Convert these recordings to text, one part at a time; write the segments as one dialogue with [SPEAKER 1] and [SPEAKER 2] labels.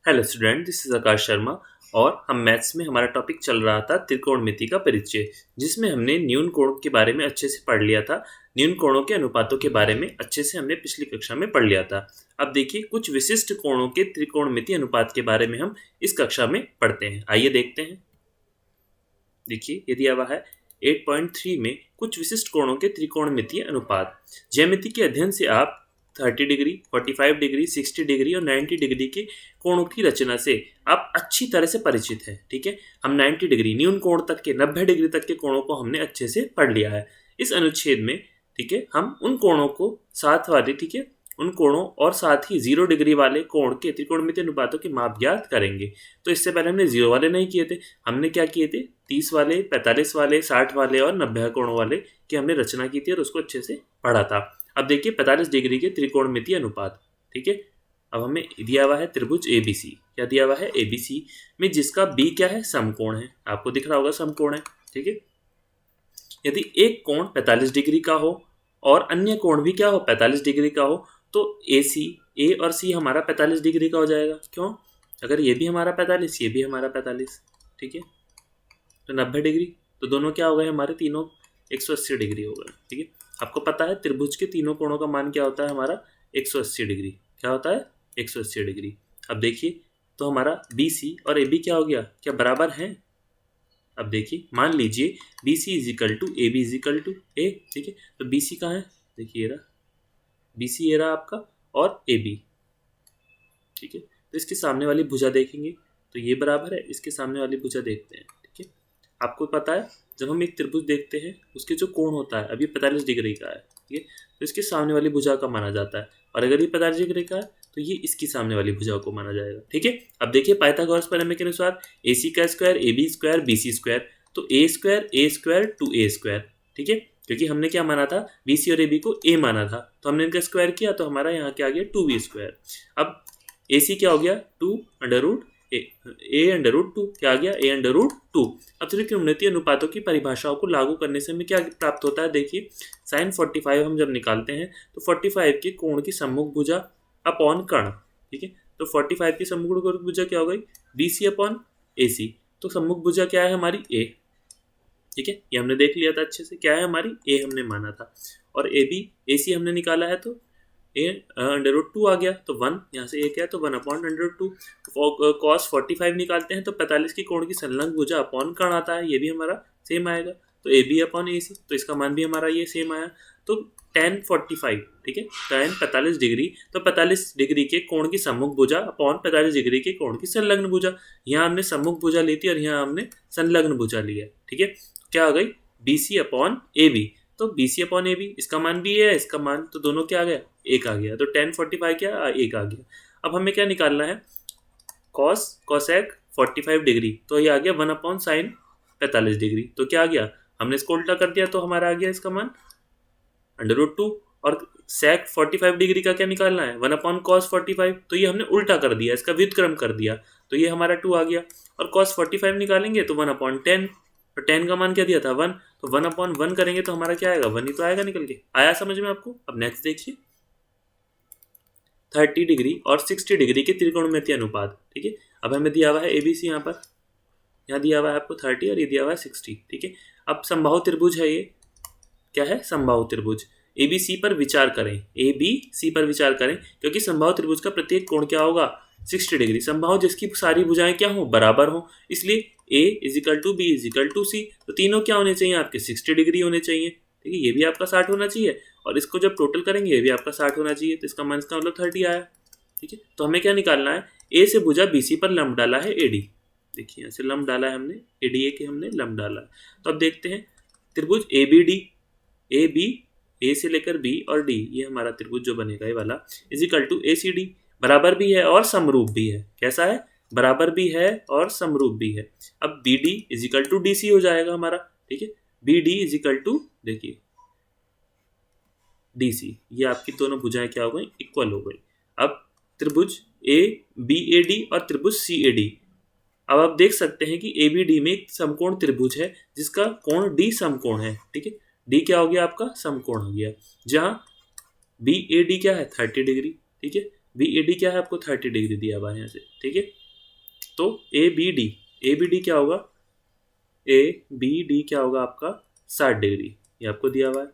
[SPEAKER 1] Hello student, this is आकाश शर्मा और हम maths में हमारा टॉपिक चल रहा था त्रिकोणमिति का परिचय, जिसमें हमने न्यून कोण के बारे में अच्छे से पढ़ लिया था। न्यून कोणों के अनुपातों के बारे में अच्छे से हमने पिछली कक्षा में पढ़ लिया था। अब देखिए, कुछ विशिष्ट कोणों के त्रिकोणमिति अनुपात के बारे में हम इस कक्षा में पढ़ते हैं। आइए देखते हैं। देखिए, ये दिया हुआ है 8.3 में कुछ विशिष्ट कोणों के त्रिकोणमितीय अनुपात। ज्यामिति के अध्ययन से आप 30 डिग्री, 45 डिग्री, 60 डिग्री और 90 डिग्री के कोणों की रचना से आप अच्छी तरह से परिचित हैं। ठीक है, हम 90 डिग्री न्यून कोण तक के 90 डिग्री तक के कोणों को हमने अच्छे से पढ़ लिया है। इस अनुच्छेद में ठीक है, हम उन कोणों को साथ वाले ठीक है उन कोणों और साथ ही 0 डिग्री वाले कोण के त्रिकोणमितीय अनुपातों के माप ज्ञात करेंगे। तो इससे पहले हमने 0 वाले नहीं किए थे, हमने क्या किए थे 30 वाले, 45 वाले, 60 वाले और 90 कोणों वाले की हमने रचना की थी और उसको अच्छे से पढ़ा था। अब देखिए 45 डिग्री के त्रिकोणमितीय अनुपात। ठीक है, अब हमें दिया हुआ है त्रिभुज ABC। क्या दिया हुआ है? ABC में जिसका B क्या है? समकोण है। आपको दिख रहा होगा समकोण है। ठीक है, यदि एक कोण 45 डिग्री का हो और अन्य कोण भी क्या हो 45 डिग्री का हो, तो A और C हमारा 45 डिग्री का हो जाएगा। क्यों? अगर ये भी हमारा 45, ये भी हमारा 45, ठीक है, तो 90 डिग्री, तो दोनों क्या हो गए हमारे? तीनों 180 डिग्री हो गए। ठीक है, आपको पता है त्रिभुज के तीनों कोणों का मान क्या होता है हमारा? 180 डिग्री। क्या होता है? 180 डिग्री। अब देखिए, तो हमारा BC और AB क्या हो गया? क्या बराबर हैं? अब देखिए, मान लीजिए BC is equal to AB is equal to A। ठीक है, तो BC कहाँ है? देखिए ये रहा BC, ये रहा आपका, और AB। ठीक है, तो इसके सामने वाली भुजा देखेंगे तो ये बराबर है, इसके सामने वाली भुजा देखते हैं। ठीक है, आपको पता है जब हम एक त्रिभुज देखते हैं उसके जो कोण होता है, अभी 45 डिग्री का है, ठीक है, तो इसके सामने वाली भुजा का माना जाता है, और अगर ये 45 डिग्री का है तो ये इसकी सामने वाली भुजा को माना जाएगा। ठीक है, अब देखिए पाइथागोरस प्रमेय के अनुसार AC का square AB square BC square, तो A स्क्वायर 2A स्क्वायर। ठीक है, क्योंकि हमने क्या माना था? BC और AB को A माना था, तो हमने इनका स्क्वायर किया तो हमारा यहाँ क्या आ गया? 2B square. अब AC क्या हो गया? 2 under root A under root 2, क्या आ गया? A under root 2। अब त्रिकोणमितीय अनुपातों की परिभाषाओं को लागू करने से हमें क्या प्राप्त होता है? देखिए, sin 45 हम जब निकालते हैं तो 45 के कोण की सम्मुख भुजा अपॉन कर्ण। ठीक है, तो 45 की सम्मुख भुजा क्या हो गई? BC upon AC। तो सम्मुख भुजा क्या है हमारी? A। ठीक है, ये हमने देख लिया था अच्छे से, क्या है हमारी? A हमने माना था, और AB AC हमने निकाला है तो A अंडर रूट 2 आ गया, तो 1 यहाँ से A क्या है? तो 1 अपॉन अंडर रूट 2। कॉस 45 निकालते हैं तो 45 की कोण की संलग्न भुजा अपॉन कर्ण आता है, ये भी हमारा सेम आएगा, तो AB अपॉन AC, तो इसका मान भी हमारा ये सेम आया। तो tan 45, ठीक है, tan 45 डिग्री, तो 45 डिग्री के कोण की सम्मुख भुजा अपॉन 45 डिग्री के कोण की संलग्न भुजा। यहाँ हमने सम्मुख भुजा ली थी और यहाँ हमने संलग्न भुजा लिया। ठीक है, क्या आ गई? BC upon AB। तो BC अपॉन AB, इसका मान भी है, इसका मान, तो दोनों क्या आ गया? 1 आ गया, तो tan 45 क्या? 1 आ गया। अब हमें क्या निकालना है? कोसेक 45 डिग्री, तो ये आ गया 1 अपॉन साइन 45 डिग्री, तो क्या आ गया? हमने इसको उल्टा कर दिया तो हमारा आ गया इसका मान अंडर रूट 2। और सेक 45 डिग्री का क्या निकालना है? 1 अपॉन कॉस 45, तो ये हमने उल्टा कर दिया, इसका व्युत्क्रम कर दिया, तो ये हमारा 2 आ गया। और कॉस 45 निकालेंगे तो 1 अपॉन 10, तो 10 का मान क्या दिया था? 1, तो 1 अपॉन 1 करेंगे तो हमारा क्या आएगा? 1 ही तो आएगा निकल के। आया समझ में आपको? अब नेक्स्ट देखिए 30 डिग्री और 60 डिग्री के त्रिकोणमितीय अनुपात। ठीक है, अब हमें दिया हुआ है ABC, यहाँ दिया हुआ है आपको 30 और ये दिया हुआ है 60। ठीक है, अब समबाहु त्रिभुज है, ये क्या है? समबाहु त्रिभुज। ABC पर विचार करें, ABC पर विचार करें, क्योंकि समबाहु त्रिभुज का प्रत्येक कोण क्या होगा? 60 डिग्री। समबाहु जिसकी सारी भुजाएं क्या हो? बराबर हो, इसलिए A is equal to B is equal to C, तो तीनों क्या होने चाहिए आपके? 60 डिग्री होने चाहिए। ठीक है, ये भी आपका 60 होना चाहिए, और इसको जब टोटल करेंगे ये भी आपका 60 होना चाहिए, तो इसका मान, इसका मतलब 30 आया। ठीक है, तो हमें क्या निकालना है? A से भुजा BC पर लंब डाला है AD। देखिए यहाँ से लंब डाला है हमने, ADA के हमने लंब डाला है। तो अब देखते हैं त्रिभुज ABD, AB, A से लेकर B और D, ये हमारा त्रिभुज जो बनेगा ये वाला, इज इक्वल टू ACD, बराबर भी है और समरूप भी है। कैसा है? बराबर भी है और समरूप भी है। अब BD is equal to DC हो जाएगा हमारा। ठीक है, BD इज इक्वल टू, देखिए DC, ये आपकी दोनों भुजाएं क्या हो गई? इक्वल हो गई। अब त्रिभुज ABAD और त्रिभुज CAD, अब आप देख सकते हैं कि ABD में एक समकोण त्रिभुज है जिसका कोण D समकोण है। ठीक है, D क्या हो गया आपका? समकोण हो गया, जहां BAD क्या है? 30 डिग्री। ठीक है, VAD क्या है, आपको 30 डिग्री दिया हुआ है यहाँ से, ठीक है। तो ABD क्या होगा, ABD क्या होगा आपका 60 डिग्री, ये आपको दिया हुआ है,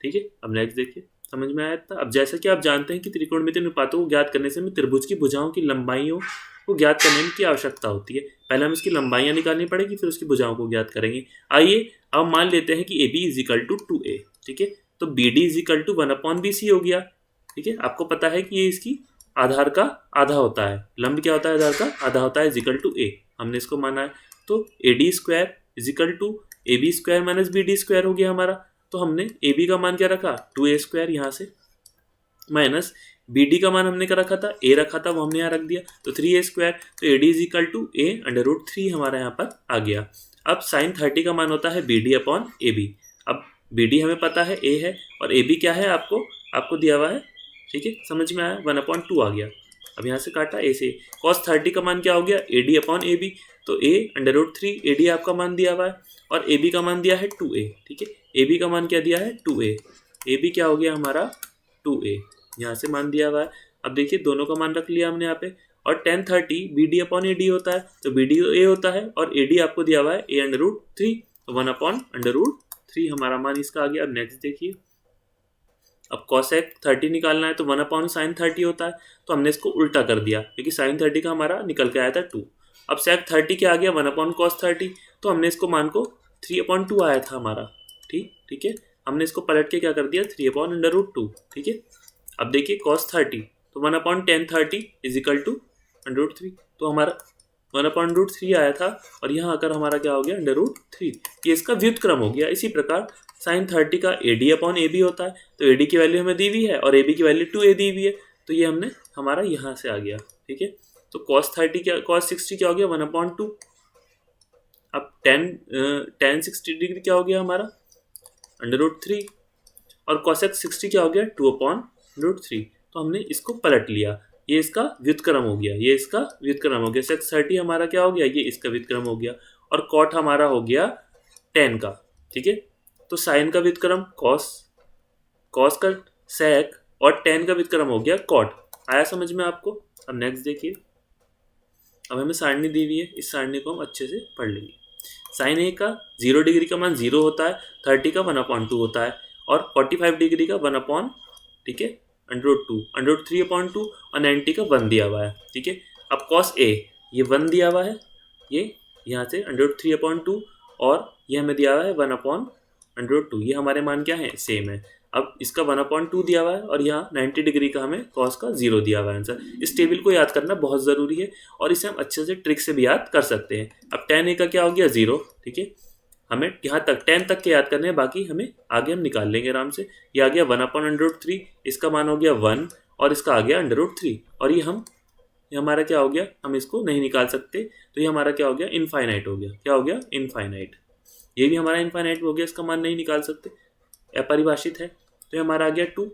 [SPEAKER 1] ठीक है। अब नेक्स्ट देखिए, समझ में आया था। अब जैसा कि आप जानते हैं कि त्रिकोणमितीय अनुपातों को ज्ञात करने से हमें त्रिभुज की भुजाओं की लंबाइयों को ज्ञात करने की आवश्यकता होती है। पहले हम इसकी लंबाइयां निकालनी पड़ेगी, फिर उसकी भुजाओं को ज्ञात करेंगे। आइए अब मान लेते हैं कि AB is equal to 2A, ठीक है। तो BD is equal to 1/BC हो गया, ठीक है। आपको पता है कि ये इसकी आधार का आधा होता है, लंब क्या होता है आधार का आधा होता है, इज इक्वल टू A, हमने इसको माना है। तो AD square is equal to AB square minus BD square हो गया हमारा। तो हमने AB का मान क्या रखा, 2A स्क्वायर यहाँ से, माइनस BD का मान हमने क्या रखा था, A रखा था, वो हमने यहाँ रख दिया, तो 3A स्क्वायर। तो AD is equal to A√3 हमारा यहाँ पर आ गया। अब साइन 30 का मान होता है BD/AB। अब BD हमें पता है A है, और AB क्या है आपको दिया हुआ है, ठीक है, समझ में आया, 1/2 आ गया। अब यहाँ से काटा A से, cos 30 का मान क्या हो गया, AD/AB। तो A√3 AD आपका मान दिया हुआ है, और AB का मान दिया है 2A, ठीक है। AB का मान क्या दिया है 2A, AB क्या हो गया हमारा 2A, यहाँ से मान दिया हुआ है। अब देखिए दोनों का मान रख लिया हमने यहाँ पे, और tan 30 BD/AD होता है, तो BD A होता है, और AD आपको दिया हुआ है A√3, तो 1/√3 हमारा मान इसका आ गया। अब नेक्स्ट देखिए, अब cosec 30 निकालना है, तो 1/sin 30 होता है, तो हमने इसको उल्टा कर दिया, क्योंकि sin 30 का हमारा निकल के आया था 2। अब sec 30 क्या आ गया, 1/cos 30, तो हमने इसको मान को 3/2 आया था हमारा, ठीक है। हमने इसको पलट के क्या कर दिया, 3/√2, ठीक है। अब देखिए cos 30, तो 1/tan 30 इज इक्वल टू √3, तो हमारा 1/√3 आया था, और यहाँ आकर हमारा क्या हो गया √3, ये इसका व्युत्क्रम हो गया। इसी प्रकार sin 30 का AD/AB होता है, तो AD की वैल्यू हमें दी हुई है, और AB की वैल्यू 2A दी हुई है, तो ये हमने हमारा यहाँ से आ गया, ठीक है। तो cos 60 क्या हो गया 1/2। अब tan 60 डिग्री क्या हो गया हमारा √3, और cosec 60 क्या हो गया 2/√3। तो हमने इसको पलट लिया, ये इसका व्युत्क्रम हो गया, ये इसका व्युत्क्रम हो गया। sec 30 हमारा क्या हो गया, ये इसका व्युत्क्रम हो गया, और cot हमारा हो गया tan का, ठीक है। तो sin का व्युत्क्रम cos का sec, और tan का व्युत्क्रम हो गया cot। आया समझ में आपको। अब नेक्स्ट देखिए, अब हमें सारणी दी हुई है, इस सारणी को हम अच्छे से पढ़ लेंगे। sin A का 0 डिग्री का मान 0 होता है, 30 का 1/2 होता है, और 45 डिग्री का 1/, ठीक है, √2, 3/2, और 90 का 1 दिया हुआ है, ठीक है। अब cos A, ये 1 दिया हुआ है, ये यहाँ से √3/2, और ये हमें दिया हुआ है 1/√2, ये हमारे मान क्या है सेम है। अब इसका 1/2 दिया हुआ है, और यहाँ 90 डिग्री का हमें cos का 0 दिया हुआ है आंसर। इस टेबल को याद करना बहुत ज़रूरी है, और इसे हम अच्छे से ट्रिक से भी याद कर सकते हैं। अब tan A का क्या हो गया 0, ठीक है। हमें यहाँ तक 10 तक के याद करने हैं, बाकी हमें आगे हम निकाल लेंगे आराम से। ये आ गया 1/√3, इसका मान हो गया 1, और इसका आ गया √3, और ये हमारा क्या हो गया, हम इसको नहीं निकाल सकते, तो ये हमारा क्या हो गया इनफाइनाइट हो गया। क्या हो गया इनफाइनाइट, ये भी हमारा इनफाइनाइट हो गया, इसका मान नहीं निकाल सकते, अपरिभाषित है। तो ये हमारा आ गया 2।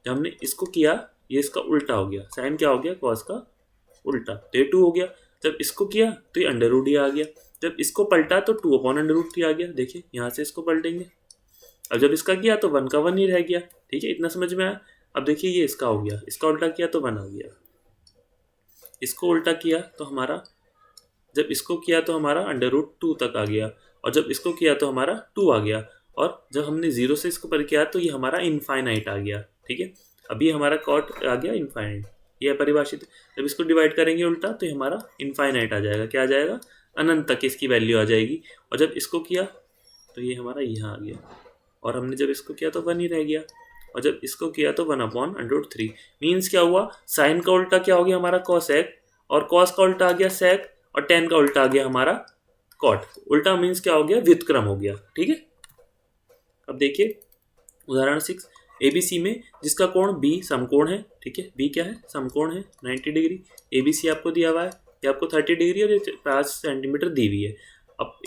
[SPEAKER 1] जब हमने इसको किया, ये इसका उल्टा हो गया, साइन क्या हो गया cos का उल्टा, तो ये 2 हो गया। जब इसको किया तो ये √d आ गया, जब इसको पलटा तो 2/√3 आ गया। देखिए यहाँ से इसको पलटेंगे, अब जब इसका किया तो 1 का 1 ही रह गया, ठीक है, इतना समझ में आया। अब देखिए ये इसका हो गया, इसका उल्टा किया तो 1 आ गया, इसको उल्टा किया तो हमारा, जब इसको किया तो हमारा √2 तक आ गया, और जब इसको किया तो हमारा 2 आ गया, और जब हमने 0 से इसको पर किया तो ये हमारा इनफाइनाइट आ गया, ठीक है। अभी हमारा कॉट आ गया इनफाइनाइट, ये परिभाषित। जब इसको डिवाइड करेंगे उल्टा तो ये हमारा इनफाइनाइट आ जाएगा, क्या आ जाएगा अनंत तक इसकी वैल्यू आ जाएगी। और जब इसको किया तो ये हमारा यहाँ आ गया, और हमने जब इसको किया तो 1 ही रह गया, और जब इसको किया तो 1/√3। मीन्स क्या हुआ, साइन का उल्टा क्या हो गया हमारा cosec, और cos का उल्टा आ गया sec, और tan का उल्टा आ गया हमारा cot। उल्टा मीन्स क्या हो गया व्युत्क्रम हो गया, ठीक है। अब देखिए उदाहरण 6, ABC में जिसका कोण B समकोण है, ठीक है, B क्या है समकोण है 90 डिग्री, ABC आपको दिया हुआ है, ये आपको 30 डिग्री और 5 सेंटीमीटर दी हुई है। अब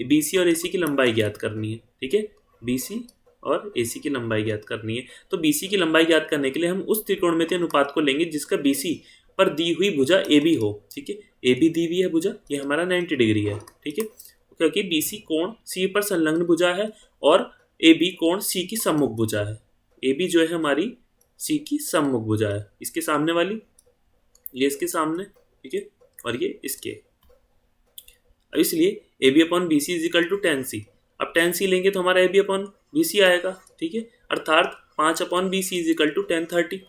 [SPEAKER 1] BC और AC की लंबाई ज्ञात करनी है, ठीक है, BC और AC की लंबाई ज्ञात करनी है। तो BC की लंबाई ज्ञात करने के लिए हम उस त्रिकोणमितीय अनुपात को लेंगे जिसका BC पर दी हुई भुजा AB हो, ठीक है। AB दी हुई है भुजा, ये हमारा 90 डिग्री है, ठीक है, क्योंकि BC कोण C पर संलग्न भुजा है, और AB कोण C की सम्मुख भुजा है। AB जो है हमारी C की सम्मुख भुजा है, इसके सामने वाली ये इसके सामने, ठीक है, और ये इसके। अब इसलिए A B upon B C is equal to ten C. अब टेन सी लेंगे तो हमारा A B upon B C आएगा, ठीक है, अर्थात 5 upon B C is equal to 1030।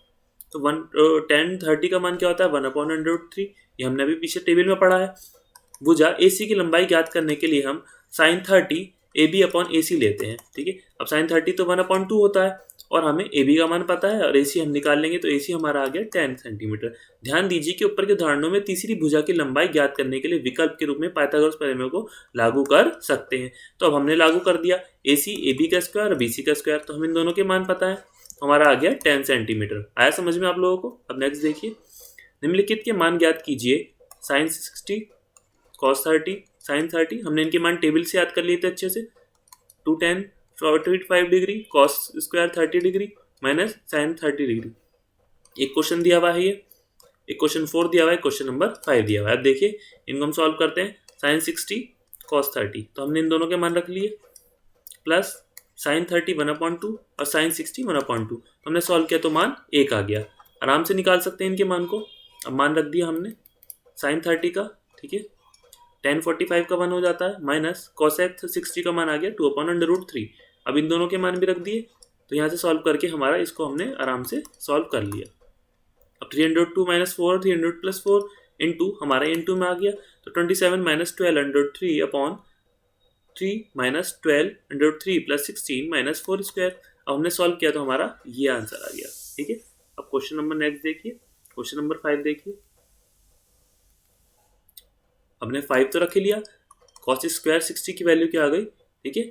[SPEAKER 1] तो 1030 का मान क्या होता है, 1/√3। ये हमने अभी पीछे टेबल में पढ़ा है। भुजा ए सी की लंबाई ज्ञात करने के लिए हम साइन 30 ए बी अपॉन ए सी लेते हैं, ठीक है। अब साइन 30 तो 1/2 होता है और हमें ए बी का मान पता है और ए सी हम निकाल लेंगे, तो ए सी हमारा आ गया 10 सेंटीमीटर। ध्यान दीजिए कि ऊपर के उदाहरणों में तीसरी भुजा की लंबाई ज्ञात करने के लिए विकल्प के रूप में पाइथागोरस प्रमेय को लागू कर सकते हैं। तो अब हमने लागू कर दिया, ए सी ए बी का स्क्वायर और बी सी का स्क्वायर, तो हमें इन दोनों के मान पता है, हमारा आ गया 10 सेंटीमीटर। आया समझ में आप लोगों को। अब नेक्स्ट देखिए, निम्नलिखित के मान ज्ञात कीजिए। साइन 60 कॉस 30 साइन 30, हमने इनके मान टेबल से याद कर लिए थे अच्छे से। 2tan 45 degree cos square 30 degree minus sine 30 degree. एक क्वेश्चन दिया हुआ है ये, एक क्वेश्चन 4 दिया हुआ है, क्वेश्चन नंबर 5 दिया हुआ है। अब देखिए इनको हम सॉल्व करते हैं। साइन 60 कॉस 30, तो हमने इन दोनों के मान रख लिए, प्लस साइन 30 1/2 और साइन 60 1/2। तो हमने सॉल्व किया तो मान 1 आ गया। आराम से निकाल सकते हैं इनके मान को। अब मान रख दिया हमने साइन 30 का, ठीक है, tan 45 का मान हो जाता है, माइनस कॉसेक 60 का मान आ गया 2/√3। अब इन दोनों के मान भी रख दिए, तो यहाँ से सॉल्व करके हमारा इसको हमने आराम से सॉल्व कर लिया। अब 302 माइनस 4 300 प्लस 4 इंटू हमारा इंटू में आ गया, तो 27 minus 12 upon 3 minus 12 plus 16 minus 4 square. अब हमने सॉल्व किया तो हमारा ये आंसर आ गया, ठीक है। अब क्वेश्चन नंबर नेक्स्ट देखिए, क्वेश्चन नंबर 5 देखिए। हमने 5 तो रख लिया, कॉस स्क्वायर 60 की वैल्यू क्या आ गई, ठीक है,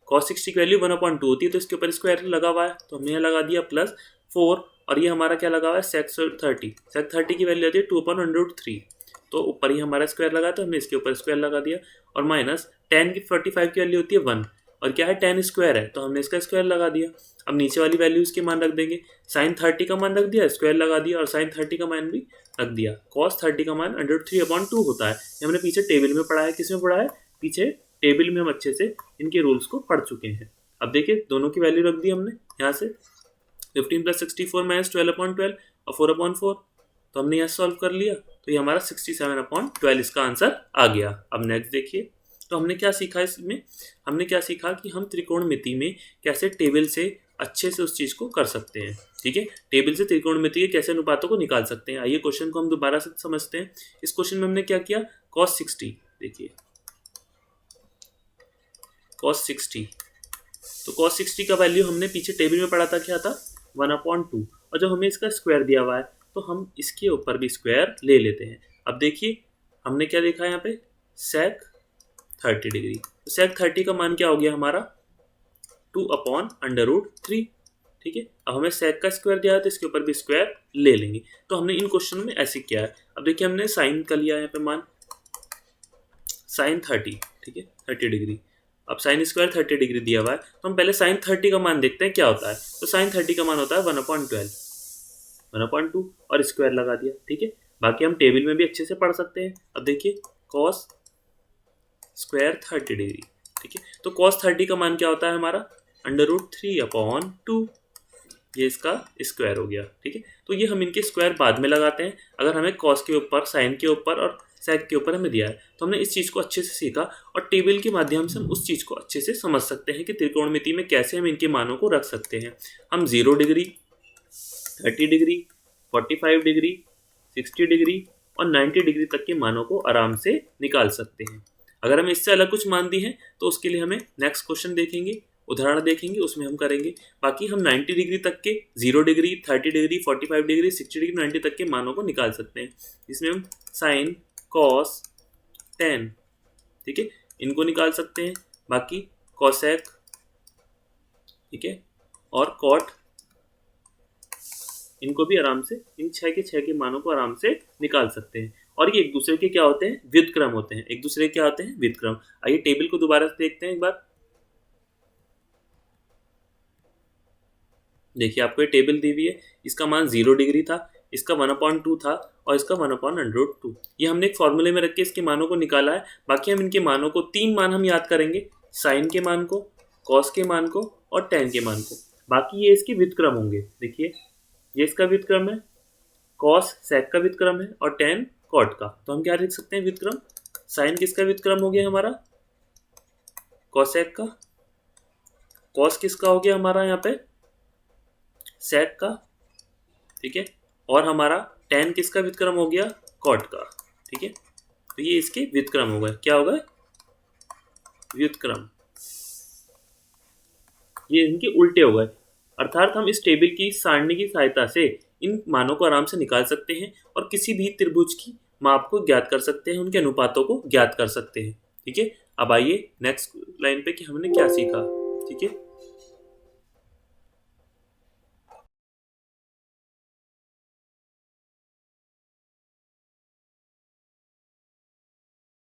[SPEAKER 1] कॉस 60 की वैल्यू 1/2 होती है, तो इसके ऊपर स्क्वायर लगा हुआ है, तो हमने यहाँ लगा दिया प्लस 4, और ये हमारा क्या लगा हुआ है सेक 30 की वैल्यू आती है 2/√3, तो ऊपर ही हमारा स्क्वायर लगा, तो हमने इसके ऊपर स्क्वायर लगा दिया, और माइनस tan की 45 की वैल्यू होती है 1, और क्या है tan स्क्वायर है, तो हमने इसका स्क्वायर लगा दिया। अब नीचे वाली वैल्यू इसके मान रख देंगे, साइन 30 का मान रख दिया, स्क्वायर लगा दिया, और साइन 30 का मान भी रख दिया। कॉस 30 का मान √3/2 होता है। ये हमने पीछे टेबल में पढ़ा है। किसमें पढ़ा है, पीछे टेबल में हम अच्छे से इनके रूल्स को पढ़ चुके हैं। अब देखिए दोनों की वैल्यू रख दी हमने यहाँ से, 15 प्लस 64 माइनस 12/12 और 4/4, तो हमने यहाँ सॉल्व कर लिया, तो ये हमारा 67/12 इसका आंसर आ गया। अब नेक्स्ट देखिए, तो हमने क्या सीखा इसमें, हमने क्या सीखा कि हम त्रिकोणमिति में कैसे टेबल से अच्छे से उस चीज़ को कर सकते हैं, ठीक है। टेबल से त्रिकोणमिति के कैसे अनुपातों को निकाल सकते हैं। आइए क्वेश्चन को हम दोबारा से समझते हैं। इस क्वेश्चन में हमने क्या किया, cos 60, देखिए cos 60, तो cos 60 का वैल्यू हमने पीछे टेबल में पढ़ा था, क्या था 1/2, और जब हमें इसका स्क्वायर दिया हुआ है तो हम इसके ऊपर भी स्क्वायर ले लेते हैं। अब देखिए हमने क्या देखा यहाँ पे, sec 30 डिग्री, तो sec 30 का मान क्या हो गया हमारा 2/√3, ठीक है। अब हमें sec का स्क्वायर दिया है तो इसके ऊपर भी स्क्वायर ले लेंगे, तो हमने इन क्वेश्चन में ऐसे किया है। अब देखिए हमने साइन का लिया यहाँ पे मान साइन 30, ठीक है 30 डिग्री। अब साइन स्क्वायर 30 डिग्री दिया हुआ है, तो हम पहले साइन 30 का मान देखते हैं क्या होता है। तो साइन 30 का मान होता है 1/2 और स्क्वायर लगा दिया, ठीक है। बाकी हम टेबल में भी अच्छे से पढ़ सकते हैं। अब देखिए कॉस स्क्वायर 30 डिग्री, ठीक है, तो cos 30 का मान क्या होता है हमारा √3/2, ये इसका स्क्वायर हो गया, ठीक है। तो ये हम इनके स्क्वायर बाद में लगाते हैं, अगर हमें cos के ऊपर, साइन के ऊपर और sec के ऊपर हमें दिया है, तो हमने इस चीज़ को अच्छे से सीखा, और टेबल के माध्यम से हम उस चीज़ को अच्छे से समझ सकते हैं कि त्रिकोणमिति में कैसे हम इनके मानों को रख सकते हैं। हम 0 डिग्री 30 डिग्री 45 डिग्री 60 डिग्री और 90 डिग्री तक के मानों को आराम से निकाल सकते हैं। अगर हमें इससे अलग कुछ मान दी है तो उसके लिए हमें नेक्स्ट क्वेश्चन देखेंगे, उदाहरण देखेंगे, उसमें हम करेंगे। बाकी हम 90 डिग्री तक के, 0 डिग्री 30 डिग्री 45 डिग्री 60 डिग्री 90 तक के मानों को निकाल सकते हैं, जिसमें हम साइन कॉस tan, ठीक है, इनको निकाल सकते हैं। बाकी कॉसेक, ठीक है, और कॉट, इनको भी आराम से, इन 6 के मानों को आराम से निकाल सकते हैं। और ये एक दूसरे के क्या होते हैं, व्युत्क्रम होते हैं, एक दूसरे के क्या होते हैं, व्युत्क्रम। आइए टेबल को दोबारा से देखते हैं एक बार। देखिए आपको ये टेबल दी हुई है, इसका मान 0 डिग्री था, इसका 1/2 था और इसका 1/√2। ये हमने एक फॉर्मूले में रख के इसके मानों को निकाला है। बाकी हम इनके मानों को 3 मान हम याद करेंगे, साइन के मान को, कॉस के मान को और tan के मान को। बाकी ये इसके व्युत्क्रम होंगे। देखिए ये इसका व्युत्क्रम है, कॉस सेक का व्युत्क्रम है और टेन कॉट का। तो हम क्या लिख सकते हैं व्युत्क्रम? साइन किसका व्युत्क्रम हो गया हमारा? कॉसेक का। कॉस किसका हो गया हमारा यहाँ पे? सेक का, ठीक है। और हमारा टेन किसका व्युत्क्रम हो गया? कॉट का, ठीक है। तो ये इसके व्युत्क्रम हो गए। क्या हो गए? व्युत्क्रम। ये इनके उल्टे हो गए। अर्थात हम इस टेबल की सारणी की सहायता से इन मानों को आराम से निकाल सकते हैं और किसी भी त्रिभुज की माप को ज्ञात कर सकते हैं, उनके अनुपातों को ज्ञात कर सकते हैं, ठीक है। अब आइए नेक्स्ट लाइन पे कि हमने क्या सीखा, ठीक है।